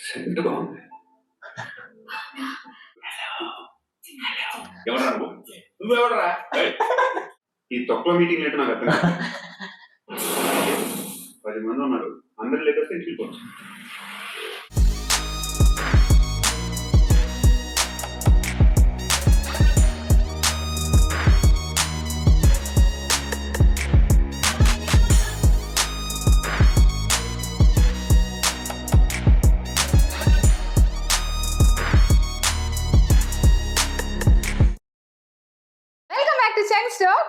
Cent బాగుంది. ఎవరా నువ్వెవడరా? ఈ తక్కువ మీటింగ్ ఏంటో నాకు అర్థం కాదు. 10 మంది ఉన్నారు, అందరు లేకపోతే ఇంటికి పోవచ్చు.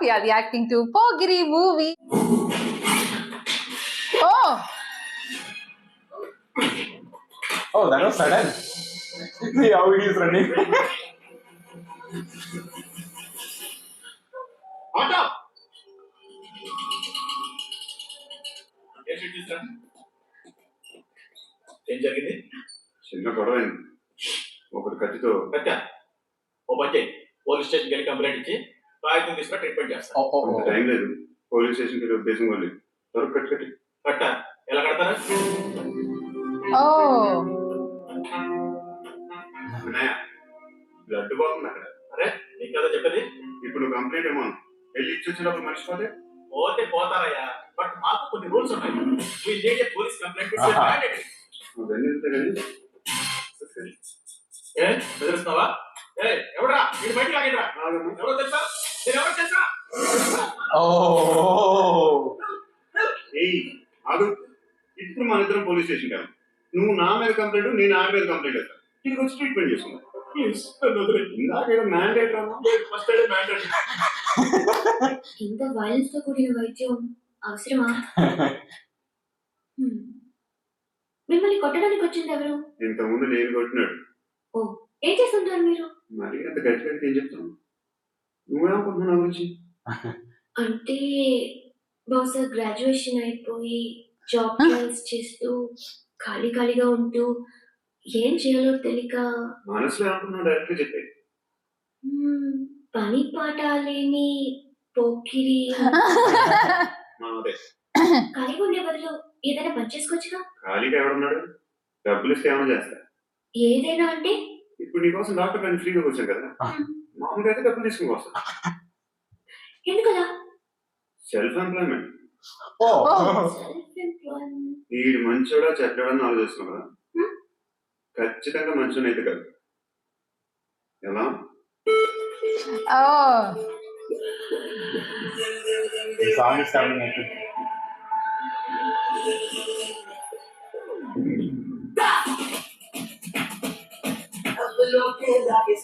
We are reacting to Pogiri movie. Oh, that was sudden. See how he is running. Auto. ఏం జరిగింది? చిన్న గొడవ అయింది. ఒకటి కత్తితో కట్టా. ఓ బట్టే పోలీస్ స్టేషన్కి వెళ్ళి కంప్లైంట్ ఇచ్చి కాగితం తీసుకుని ట్రీట్మెంట్ చేస్తాను. టైం లేదు, పోలీస్ స్టేషన్కి వెళ్ళి ఉద్దేశం వాళ్ళు త్వరగా కట్టి కట్టా. ఎలా కడతారా? బ్లడ్ బాగుంది అక్కడ. అరే నీకు కదా చెప్పేది. ఇప్పుడు నువ్వు కంప్లైంట్ ఏమో వెళ్ళి ఇచ్చి వచ్చినప్పుడు మర్చిపోతే పోతే పోతారయ్యా, బట్ మాకు కొన్ని రూల్స్ ఉన్నాయి. పోలీస్ కంప్లైంట్ బెదిరిస్తున్నావా? ఎవరా మీరు బయటకు లాగేట్రా? ఎవరో తెలుసా? ఎవరు తెలుసా? ఇప్పుడు మన ఇద్దరం పోలీస్ స్టేషన్ కాదు. నువ్వు నా మీద కంప్లైంట్, నేను నా మీద కంప్లైంట్ వేస్తా. ఇది వచ్చి ట్రీట్మెంట్ చేసుకున్నా. ఇంత వైలెన్స్ తో కూడిన వైద్యం అవసరమా? మిమ్మల్ని కొట్టడానికి వచ్చింది ఎవరు? ఇంతకుముందు నేను కొట్టినాడు. ఓ, ఏం చేస్తుంటారు మీరు? మరి అంత గట్టిగా ఏం చెప్తాను? నువ్వేమనుకుంటున్నావు నా గురించి? అంటే బహుశా గ్రాడ్యుయేషన్ అయిపోయి జాబ్ ట్రయల్స్ చేస్తూ ఖాళీగా ఉంటూ ఏం చేయాలో తెలియక మనసులో అనుకున్నావు డైరెక్ట్ చెప్పే. పని పాట లేని పోకిరి. ఖాళీగా ఉండే బదులు ఏదైనా పని చేసుకోవచ్చుగా. ఖాళీగా ఎవడున్నాడు? డబ్బులు ఇస్తే ఏమైనా చేస్తా. ఏదైనా అంటే ఇప్పుడు నీకోసం డాక్టర్ కానీ ఫ్రీగా వచ్చాను కదా, మామూలుగా అయితే డబ్బులు తీసుకుని వస్తా. ఎందుకలా? Self employment. వీడు మంచోడా చెడ్డోడని ఆలోచిస్తున్నావు కదా, ఖచ్చితంగా మంచోని అయితే కదా. ఎలా?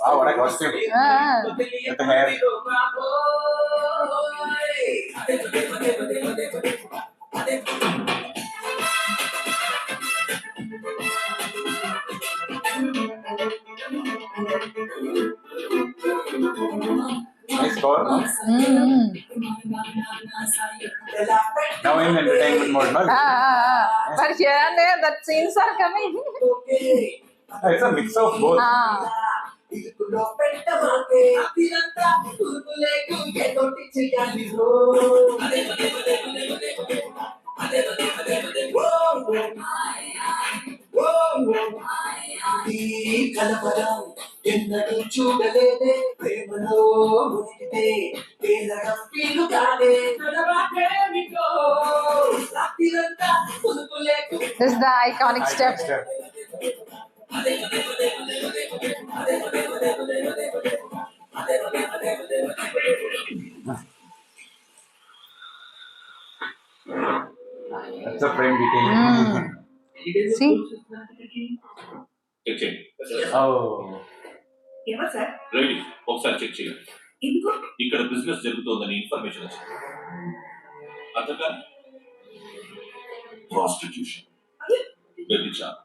Oh, what a costume. With the hair. Nice score. Now in entertainment mode, no? But here and there, the scenes are coming. It's a mix of both. ఎన్నడూ చూడలేదే ప్రేమలో మునిగితే తేలడం వీలు కాదే. This is the iconic step. That's a frame detail. See? Check చేయండి. Oh. ఎవరు sir? Ready, ఒకసారి check చేయండి. ఎందుకు? ఇక్కడ బిజినెస్ జరుగుతోందని ఇన్ఫర్మేషన్ వచ్చింది. అర్థంగా ప్రాస్టిట్యూషన్, వ్యభిచారం.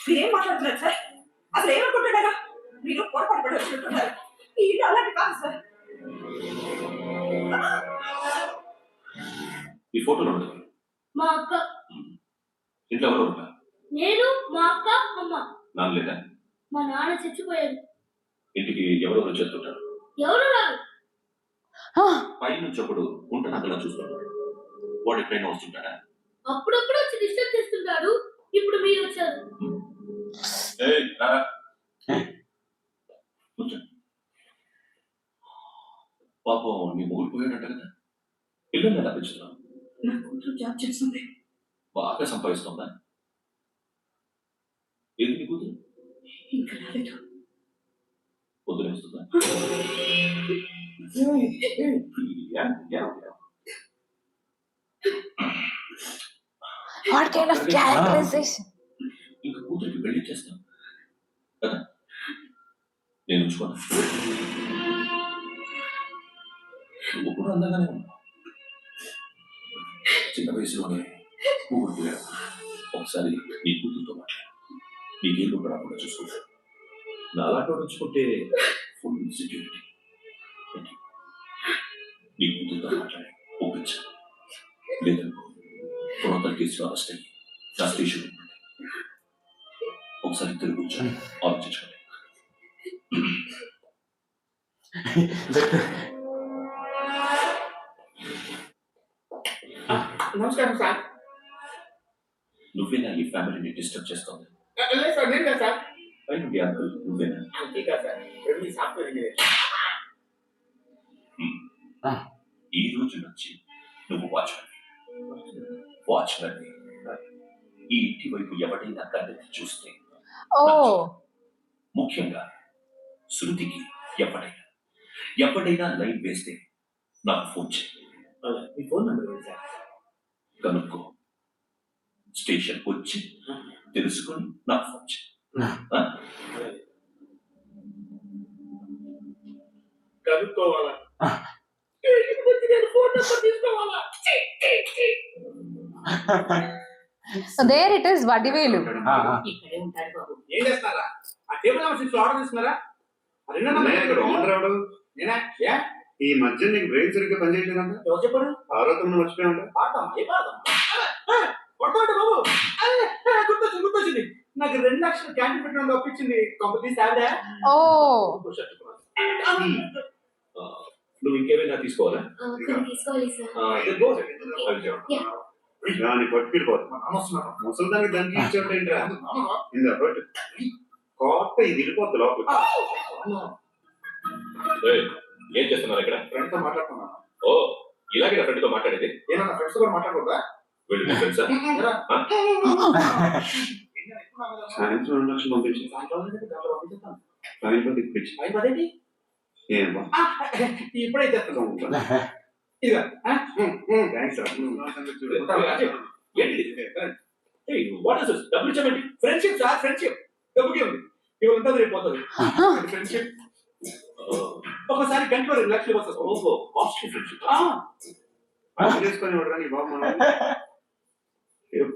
మీరేం మాట్లాడుతున్నారు సార్? అసలు ఏమనుకుంటున్నారా? మీరు పొరపాటు పడి వచ్చినట్టున్నారు. ఇది అలాంటి కాదు సార్. ఈ ఫోటోలో ఉంటుంది. మా అక్క. ఇంట్లో ఎవరు ఉంటారు? నేను, మా అక్క, అమ్మ. నాన్న లేదా? మా నాన్న చచ్చిపోయాడు. ఇంటికి ఎవరెవరు చేస్తుంటారు? ఎవరు రారు. పై నుంచి ఒకడు ఉంటాను అక్కడ చూస్తున్నాడు. వాడు ఎక్కడైనా వస్తుంటాడా? అప్పుడప్పుడు వచ్చి డిస్టర్బ్ చేస్తుంటాడు. ఇప్పుడు మీరు వచ్చారు. కోల్పోయాడంట కదా, పిల్లల్ని ఎలా పెంచుతున్నావు? నా కూతురు జాబ్ చేస్తుంది. బాగా సంపాదిస్తుందా? ఏది నీ కూతురు? ఇంకా రాలేదు. పొద్దున వస్తుందా? What kind of characterization? ఇంకా కూతురికి పెళ్లి చేస్తాం కదా, నేను ఉంచుకోను. నువ్వు కూడా అందంగానే ఉన్నావు. చిన్న వయసులోనే ఊరు పోయాడు. ఒకసారి నీ కూతురుతో మాట్లాడు, నీకేళ్ళు రాకుండా చూసుకుంటాడు. నా అలాంటి ఉంచుకుంటే ఫుల్ సెక్యూరిటీ. నీ కూతురుతో మాట్లాడి ఒప్పించు. లేదనుకో పురోగతి కేసులో అరెస్ట్ అయ్యి నా స్టేషన్ ఉంటుంది. ఒకసారి తిరిగి కూర్చొని ఆలోచించుకోండి. నమస్కారం సార్. నువ్వేనా ఈ ఫ్యామిలీని డిస్టర్బ్ చేస్తావు? లేదు సార్, నేను కదా సార్. పై నుండి అంకుల్ నువ్వేనా? అంతే కదా సార్, ఎవరి సాఫ్ట్వేర్ ఇంజనీర్. ఈ రోజు నుంచి నువ్వు వాచ్మెన్. ఈ ఇంటి వైపు ఎవడైనా కన్నెత్తి చూస్తే, Oh, ముఖ్యంగా శృతికి ఎవడైనా లైన్ వేస్తే నాకు ఫోన్ చేయి. మీ ఫోన్ నెంబర్ ఏంటి సార్? కనుక్కో, స్టేషన్ వచ్చి తెలుసుకొని నాకు ఫోన్ చేయి. కనుక్కోవాలా? నేను ఫోన్ నెంబర్ తీసుకోవాలా? so there it is, Vadivelu. ఇక్కడే ఉంటాడు బాబు. ఏం చేస్తారా? ఆ టేబుల్ నెంబర్ 6 ఆర్డర్ తీసుకున్నారా? ఇక్కడ ఓనర్ ఎవడు? నేనా? ఏ? ఈ మధ్య నీకు బ్రెయిన్ సరిగ్గా పనిచేయట్లేదంట. ఎవరు చెప్పారు? ఆరోగ్యం మర్చిపోయాడు. పాడతాం, ఏ పాడతాం? కొడతాడు బాబు. గుర్తొచ్చింది. నాకు 2 లక్షలు క్యాంటీన్ పెట్టడం ఒప్పించింది. కంపెనీ ఆవిడ. Oh, నువ్వు ఇంకేమైనా తీసుకోవాలా? కొన్ని తీసుకోవాలి సార్. దాన్ని పట్టుకెళ్ళిపోతుంది. ముసలి దానికి దానికి ఇచ్చేటేంట్రా? ఇందా పట్టు. కోట ఇది వెళ్ళిపోతుంది లోపల. ఏం చేస్తున్నారు ఇక్కడ? ఫ్రెండ్ తో మాట్లాడుతున్నాను. ఓ, ఇలాగే ఫ్రెండ్ తో మాట్లాడేది? ఏమన్నా ఫ్రెండ్స్ కూడా మాట్లాడకూడదా? వెళ్ళి ఫ్రెండ్సా? సాయంత్రం 2 లక్షలు పంపించి సాయంత్రం తిప్పించి ఏమో ఇప్పుడైతే ఇదిగా thanks sir. What is this? డబ్బులు ఇచ్చామండి. ఫ్రెండ్షిప్ సార్, ఫ్రెండ్షిప్ డబ్బుకి ఉంది. ఇవాళ రేపు పోతుంది ఫ్రెండ్షిప్. ఒకసారి గంటలో 2 లక్షలు వస్తుంది. ఓహో, కాస్ట్లీ ఫ్రెండ్షిప్. తీసుకొని ఇవ్వడం నీ బాబు మనం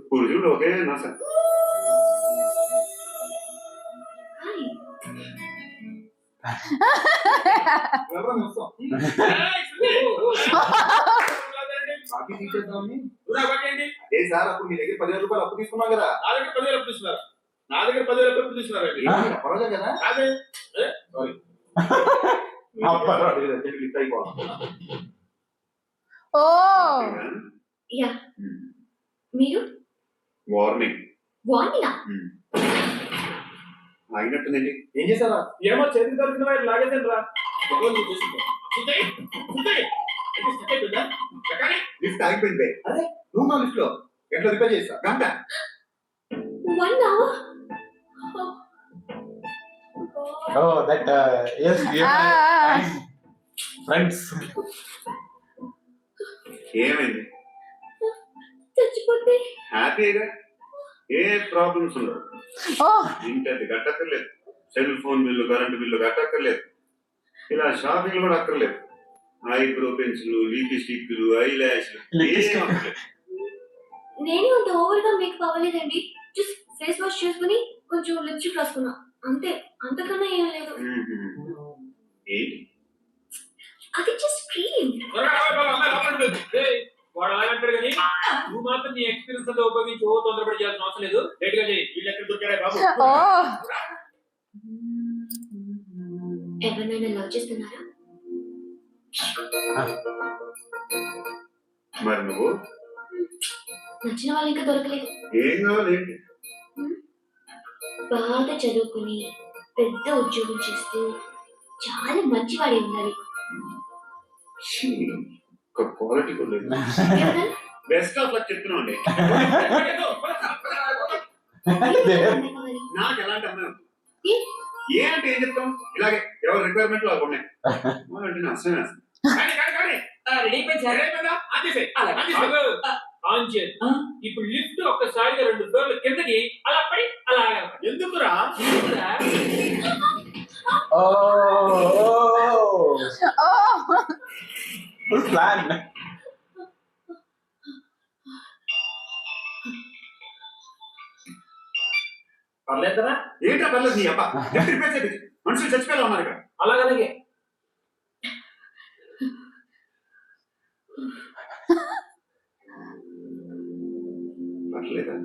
పురుషుడు ఒకే నా సార్. బాకీ తీసేద్దామని. అదే సార్, అప్పుడు మీ దగ్గర 10,000 రూపాయలు అప్పు తీసుకున్నాం కదా. నా దగ్గర 10,000 అప్పు తీసుకున్నారా? నా దగ్గర 10,000 అప్పు తీసుకున్నారా? పర్వాలేదు కదా. అదే సారీ. లిఫ్ట్ అయిపోవాలి. oh, యా, మీరు వార్నింగ్ వార్నింగా? ఆగినట్టుందండి. ఏం చేశారా? ఏమో చేతికి దొరికిన వారు లాగేదండి రా. లిఫ్ట్ ఆగిపోయింది. అదే నువ్వు నా లిఫ్ట్ లో ఎట్లా రిపేర్ చేస్తా గంట. 1 hour? Oh, that yes, Ah. friends. ఏమైంది? చచ్చిపోతే హ్యాపీగా ఏ ప్రాబ్లమ్స్ ఉండవు. oh, ఇంటి కట్టక్కర్లేదు, cell phone bill, current bill కట్టక్కర్లేదు, ఇలా షాపింగ్ కూడా అక్కర్లేదు. ఐబ్రో పెన్సిల్, లిప్స్టిక్లు, ఐ ల్యాష్లు నేను అంత ఓవర్ గా మేకప్ అవ్వలేదండి. జస్ట్ ఫేస్ వాష్ చేసుకుని కొంచెం లిప్స్టిక్ రాసుకున్నా అంతే, అంతకన్నా ఏం లేదు. ఏంటి అది జస్ట్ క్రీమ్. వాడు అలాంటాడు కానీ నువ్వు మాత్రం నీ ఎక్స్పీరియన్స్ అంతా ఉపయోగించి ఓ తొందరపడి చేయాల్సిన అవసరం లేదు. లేట్ గా చేయి. వీళ్ళు ఎక్కడ దొరికాడే బాబు? oh. ఎవరినైనా లవ్ చేస్తున్నారా? మరి నువ్వు? నచ్చిన వాళ్ళు ఇంకా దొరకలేదు. ఏం కావాలి ఏంటి? బాగా చదువుకుని పెద్ద ఉద్యోగం చేస్తూ చాలా మంచివాడే ఉండాలి. ఒక క్వాలిటీ కూడా లేదు. బెస్ట్ ఆఫ్ లక్ చెప్తున్నాం అండి. నాకు ఎలాంటి అమ్మాయి వద్దు. ఏ అంటే ఏం చెప్తాం, ఇలాగే ఎవరి రిక్వైర్మెంట్ వాళ్ళు ఉన్నాయి అంటే నష్టమే నష్టం. రెడీ అయిపోయింది సార్. ఇప్పుడు లిఫ్ట్ ఒక్కసారిగా 2 ఫ్లోర్ల కిందకి అలా పడి అలా ఎందుకురా? Full plan. పర్లేదు కదా? ఏంటో పర్లేదు నీ అబ్బా రిపేర్ చేయించు. మనుషులు చచ్చిపోయేలా ఉన్నారు ఇక్కడ. అలాగలాగే పర్లేదా?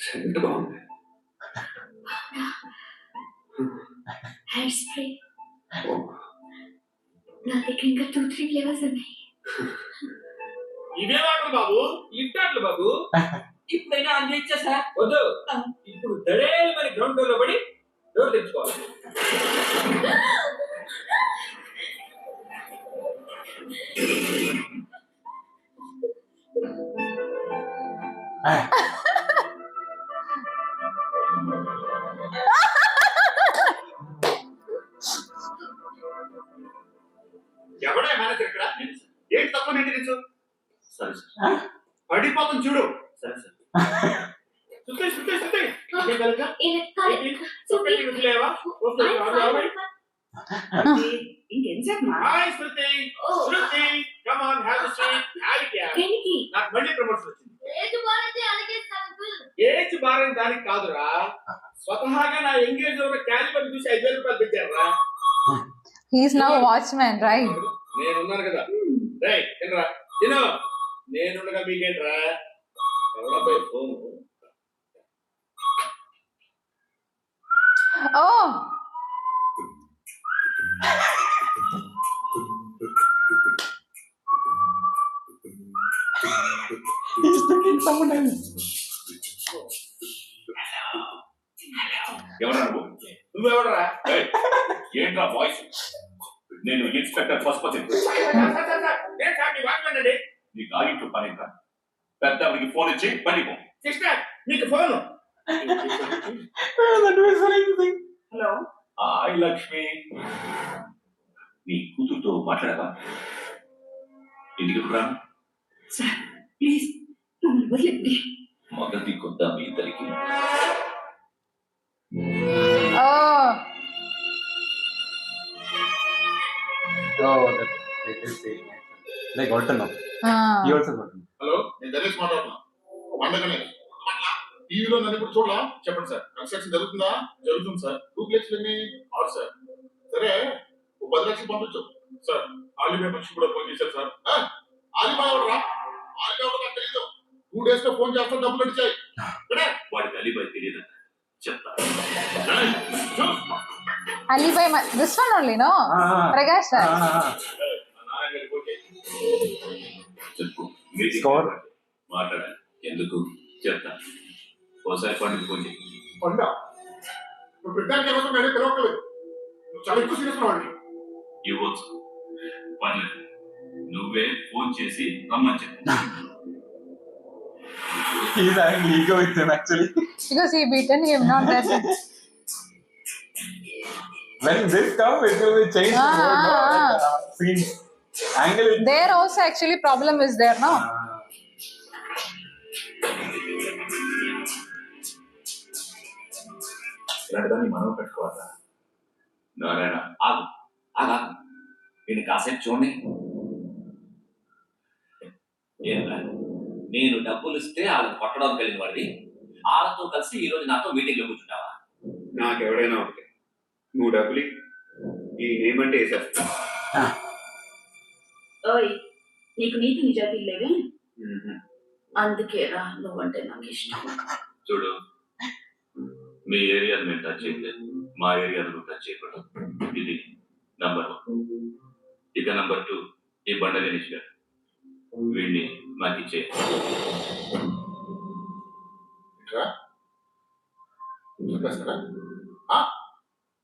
సెంట్ బాగుంది. హెయిర్ స్ప్రే ఓ, నా దగ్గర ఇంకా 2-3 ఫ్లేవర్స్ ఉన్నాయి. ఇవే వాటలు బాబు, లిఫ్ట్ ఆటలు బాబు. ఇప్పుడైనా అన్ని ఇచ్చా సార్. వద్దు, ఇప్పుడు దడేలు మరి గ్రౌండ్ ఫ్లోర్ లో పడి డోర్ తెచ్చుకోవాలి. ఎవడా మేనేజర్ ఇక్కడ? ఏంటి తక్కువ మెయింటెనెన్స్? సరే సార్. పడిపోతాం చూడు. సరే సార్. సుత్తే సుత్తే సుత్తే ఇంకెంతసేపు మా hi Shruti. Shruti come on have the seat. దేనికి? నాకు మళ్ళీ ప్రమోషన్ వచ్చింది. ఏది బాగుంటే అలాగే సంపుల్. ఏజ్ బారైన దానికి కాదురా, స్వతహాగా నా ఎంగేజ్ ఉన్న క్యాలిబర్ చూసి 5,000 రూపాయలు పెట్టారా. He's now watchman, right? నేనున్నాను కదా. రేయ్ తినరా తిను. నేనుండగా మీకేంట్రా? ఎవడబ్బాయి phone? Oh, He's picking someone else. ఎవరా నువ్వు? నువ్వెవడరా? ఏయ్, ఏంట్రా వాయిస్? నేను ఇన్స్పెక్టర్ పశుపతి. నేను సార్ మీ వాచ్మెన్ అండి. నీకు ఆగింట్లో పని ఏంట్రా? పెద్దవాడికి ఫోన్ ఇచ్చి పడిపో. సిస్టర్ మీకు phone. That was amazing. Hello hi Lakshmi. నీ కూతురుతో మాట్లాడవా? ఇంటికి ఎప్పుడు రాను? సార్ ప్లీజ్ మమ్మల్ని వదిలేండి. మొదటి కొద్ద మీ ఇద్దరికి. oh. Oh, that is saying. They got to know. He also got to know. Hello, నేను ధనేష్ మాట్లాడుతున్నా. పండగనే టీవీలో నన్ను ఇప్పుడు చూడలా? చెప్పండి సార్. కన్స్ట్రక్షన్ జరుగుతుందా? జరుగుతుంది సార్. 2 ప్లేక్స్ ఎన్ని? 6 సార్. సరే, ఓ 10 లక్షలు పంపించు సార్. ఆలిబాయ్ మనిషి కూడా ఫోన్ చేశారు సార్. ఆలిబాయ్ ఎవడరా? ఆలిబాయ్ ఎవడో నాకు తెలీదు. 2 days లో ఫోన్ చేస్తాను, డబ్బులు ఇచ్చాయి. వాడికి అలీబాయ్ తెలియదు చెప్తా. Alibi, this one only, no? Prakash, sir. చెప్పు. Score. మాట్లాడాలి. ఎందుకు చెప్తా. ఓసారి పండుగ ఫోన్ చేయి. పండా నువ్వు పెద్దానికి ఏమన్నా మేడే పిలవక్కలేదు. నువ్వు చాలా ఎక్కువ సీరియస్ వాడిని. ఇవ్వచ్చు. పర్లేదు. నువ్వే ఫోన్ చేసి రమ్మని చెప్పు. He's having ego with him actually. Because he beaten him, not that. When this come, it will be changed. Scene angle. There also actually problem is there, no? ఇలాంటి దాన్ని మనం పెట్టుకోవాలా? నారాయణ ఆగు ఆగా. నేను కాసేపు చూడండి. ఏంటా నేను డబ్బులు ఇస్తే వాళ్ళని కొట్టడానికి వెళ్ళిన వాడివి, వాళ్ళతో కలిసి ఈ రోజు నాతో మీటింగ్ లో కూర్చుంటావా? నాకెవడైనా ఒకటే. నువ్వు డబ్బులు ఈ నేమంటే వేసేస్తా. ఓయ్ నీకు నీతి నిజాయితీలు లేవే, అందుకేరా నువ్వంటే నాకు ఇష్టం. చూడు, మీ ఏరియాను మేము టచ్ చేయలేదు, మా ఏరియాను నువ్వు టచ్ చేయకూడదు. ఇది నంబర్ 1. ఇక నంబర్ 2, ఈ బండ గణేష్ గారు, వీడిని మాకు ఇచ్చే.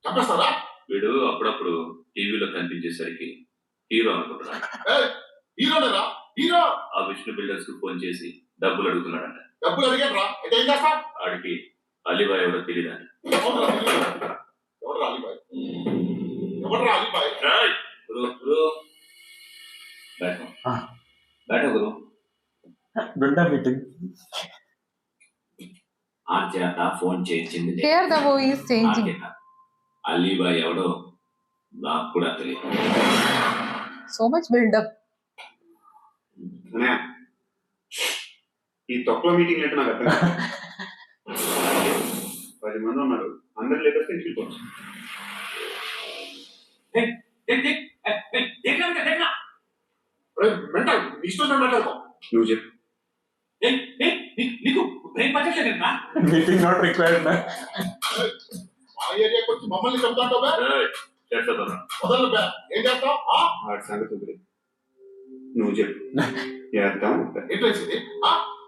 చంపేస్తారా? వీడు అప్పుడప్పుడు టీవీలో కనిపించేసరికి హీరో అనుకుంటున్నాడు. హీరోనేరా? హీరో ఆ విష్ణు బిల్డర్స్ కు ఫోన్ చేసి డబ్బులు అడుగుతున్నాడంట. డబ్బులు అడిగాను రా, అయితే ఏం చేస్తా? ఆడికి అలీబాయ్ ఎవరో తెలియదంట. ఎవరు అలీబాయ్? ఎవరు అలీబాయ్? గురు గుండా మీటింగ్. ఆ చేత ఫోన్ చేయించింది నేను. Here the movie is changing. ఆ చేత అలీబాయ్ ఎవడో నాకు కూడా తెలియదు. So much build up. అన్నయ్య, ఈ తక్కువ మీటింగ్ ఏంటో నాకు అర్థం కాదు. 10 మంది ఉన్నారు, అందరు లేకొస్తే ఇంటికి పోవచ్చు. మెంటల్ ఇష్టం మాట్లాడుకో. నువ్వు చెప్పు. నీకు బ్రెయిన్ పచ్చట్లేదన్నా? Meeting not required. మా ఏరియాకి వచ్చి మమ్మల్ని చెప్తాంటావు బే? వదలు బే. ఏం చేస్తావు? వాడి సంగతి వదిలే. నువ్వు చెప్పు. చేద్దాం. ఏంటి రాసింది?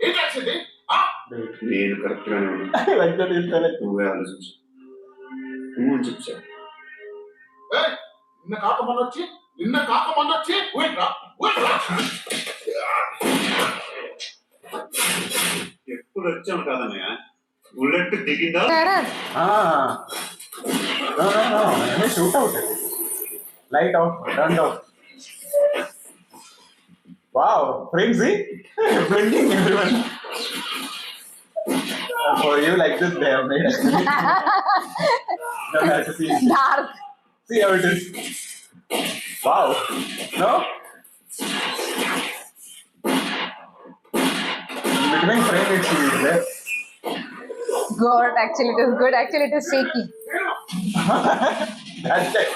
ఏంటి రాసింది? నేను కరెక్ట్ గానే ఉన్నా. నువ్వే ఆలోచించు. నువ్వు అని చెప్పు సార్. నిన్న కాక మొన్న వచ్చి ఊయంట్రా. ఎప్పుడు వచ్చాను కాదన్నయ్య, బుల్లెట్ దిగిందా? Shoot out. Light out, turn out. Wow, frenzy, blending everyone. For you like this, they have made it. Don't have to see. Dark. See how it is. Wow. No? Between frame it's there. Good. Actually, it is good. Actually, it is shaky. That's it.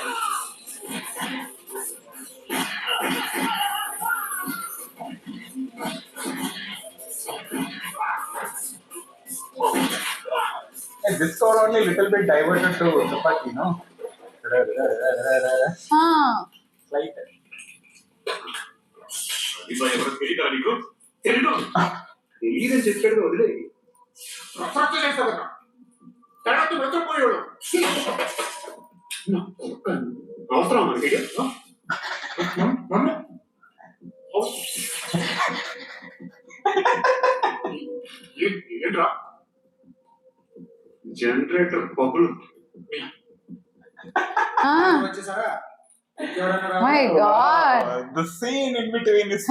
And this core only little bit diverted to Chapati, no? Slight. Ali Bhai ఎవరో తెలియదా నీకు? తెలీదు. తెలియదని చెప్పాడు, వదిలే. చేస్తావు కదా, తర్వాత వెతకపోయాడు. అవసరం మనకి ఏంట్రా? జనరేటర్ పగులు. వచ్చేసారా? My God. The scene in between is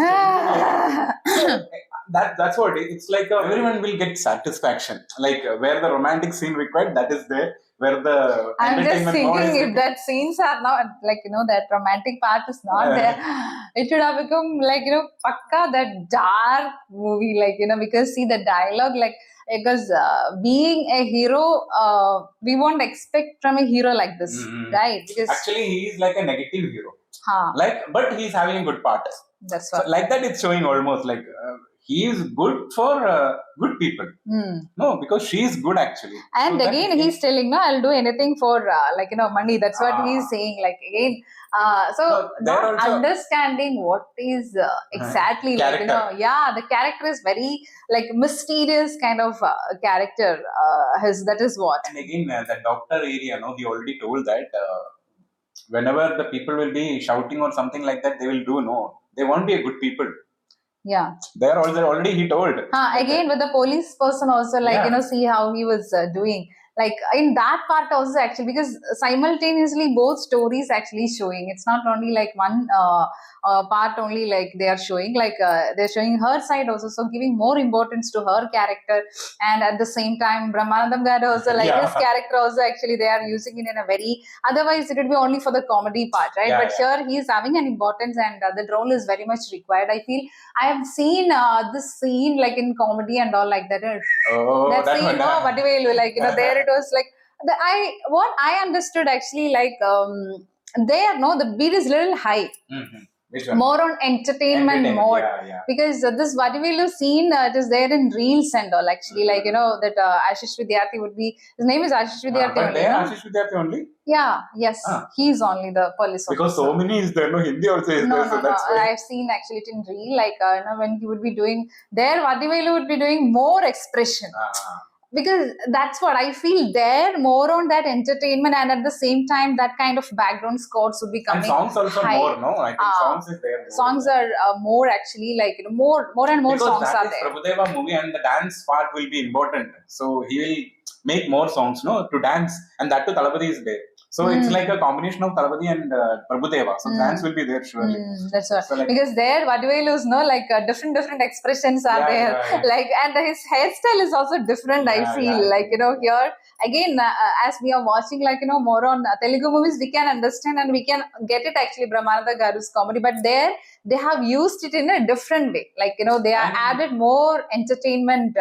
that's what it's like. Everyone will get satisfaction. Like where the romantic scene required, that is there. Where the I'm just entertainment thinking mode is if that scenes are not like that romantic part is not there, it should have become like pakka that dark movie, like because see the dialogue, like because being a hero, we won't expect from a hero like this, right? Because actually he is like a negative hero. Huh. Like, but he is having a good part. That's So what. like that, it's showing almost like he is good for good people. No, because she is good actually. And So again, that he's telling, no, I'll do anything for money. That's what he's saying. Like again, so No, there not also- understanding what is exactly like Character. the character is very like mysterious kind of character. That is what. And again, the doctor area, no, he already told that whenever the people will be shouting or something like that, they will do no. They won't be a good people. Yeah. They are already he told. Again with the police person also, like Yeah. see how he was doing. Like in that part also actually, because simultaneously both stories actually showing. It's not only like one part only like they are showing. Like they're showing her side also, so giving more importance to her character. And at the same time, Brahmanandam Garu also like his character also actually they are using it in a very. Otherwise, it would be only for the comedy part, right? Yeah, but here he is having an importance, and the role is very much required. I feel I have seen this scene like in comedy and all like that. Oh, That that scene, one. no, what will like there it was like what I understood actually like there the beat is little high, Which one? more on entertainment mode. Yeah. Because this Vadivelu scene, it is there in reels and all actually, like that Ashish Vidyarthi would be, his name is Ashish Vidyarthi But only, there no? Ashish Vidyarthi only. Yeah, yes, Ah. he's only the police Because so officer. many is there, no Hindi also is No, there. So that's why. I've seen actually it in reel, like when he would be doing there, Vadivelu would be doing more expression. because that's what I feel. They're more on that entertainment, and at the same time, that kind of background scores would be And coming. songs also high. more, no? I think Ah, songs is there. More. Songs are more actually, like, you know, more and more Because songs that are is there. Prabhudeva movie, and the dance part will be important. So he will make more songs, no, to dance, and that too Talapati is there. So it's like a combination of Talapati and Prabhudeva. So dance will be there surely. That's what. So like, Because there, Vadivelu's, no, like different expressions are Yeah, there. yeah, yeah. Like, and his hairstyle is also different. I Yeah, feel yeah. like, you know, here again, as we are watching, like, you know, more on Telugu movies, we can understand and we can get it actually, Brahmananda Garu's comedy. But there, they have used it in a different way. Like, you know, they are And- added more entertainment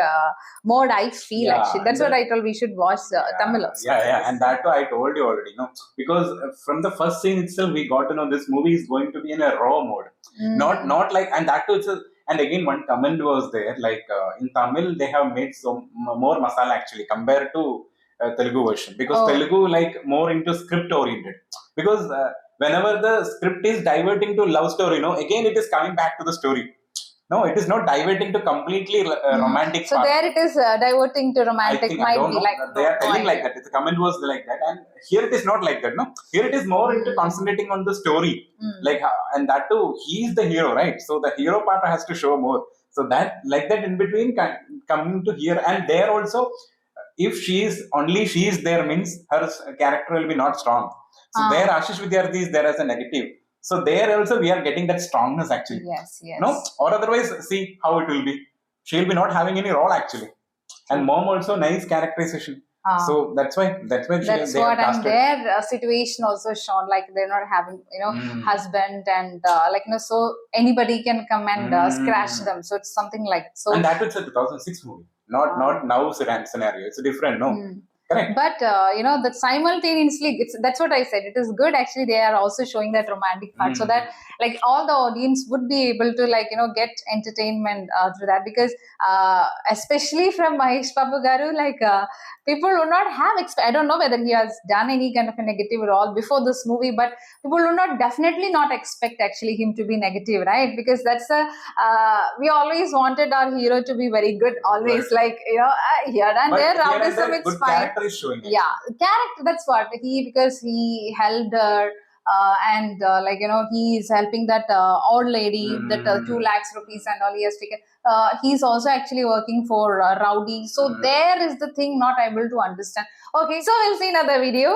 mode. I feel Yeah, actually. That's and what I told. We should watch Tamil also. Yeah, and that too I told you already, no, because from the first scene itself we got to know this movie is going to be in a raw mode, not like, and that too it's a, and again one comment was there, like in Tamil they have made more masala actually compared to Telugu version, because Oh. Telugu like more into script oriented, because whenever the script is diverting to love story, no, again it is coming back to the story. No, it is not diverting to completely romantic So part. there it is diverting to I romantic. think I Might don't be know. like They are no telling like idea. that. The comment was like that, and here it is not like that. No, here it is more into concentrating on the story, like and that too. He is the hero, right? So the hero part has to show more. So that like that in between coming to here, and there also, if she is there means her character will be not strong. So there Ashish Vidyarthi is there as a negative. So there also we are getting that strongness actually. Yes, yes. No, or otherwise see how it will be. She will be not having any role actually. And mom also nice characterization. So that's why That's they what, have and casted. their situation also shown, like they're not having, you know, husband, and like, you know, so anybody can come and scratch them. So it's something like so. And that was a 2006 movie, not now scenario. It's different, no? Correct. But you know, that simultaneously, that's what I said. It is good actually. They are also showing that romantic part, so that like all the audience would be able to, like, you know, get entertainment through that, because especially from Mahesh Babu Garu, like people would not have I don't know whether he has done any kind of a negative role before this movie, but people would not definitely not expect actually him to be negative, right? Because that's a we always wanted our hero to be very good, always, Right. like, you know, here and But there, here and rowdyism, there, it's good fine. character is showing. Yeah, character, that's what because he helped her, and like, you know, he is helping that old lady, that 2 lakhs rupees and all he has taken. He's also actually working for Rowdy. So there is the thing not able to understand. Okay, so we'll see another video.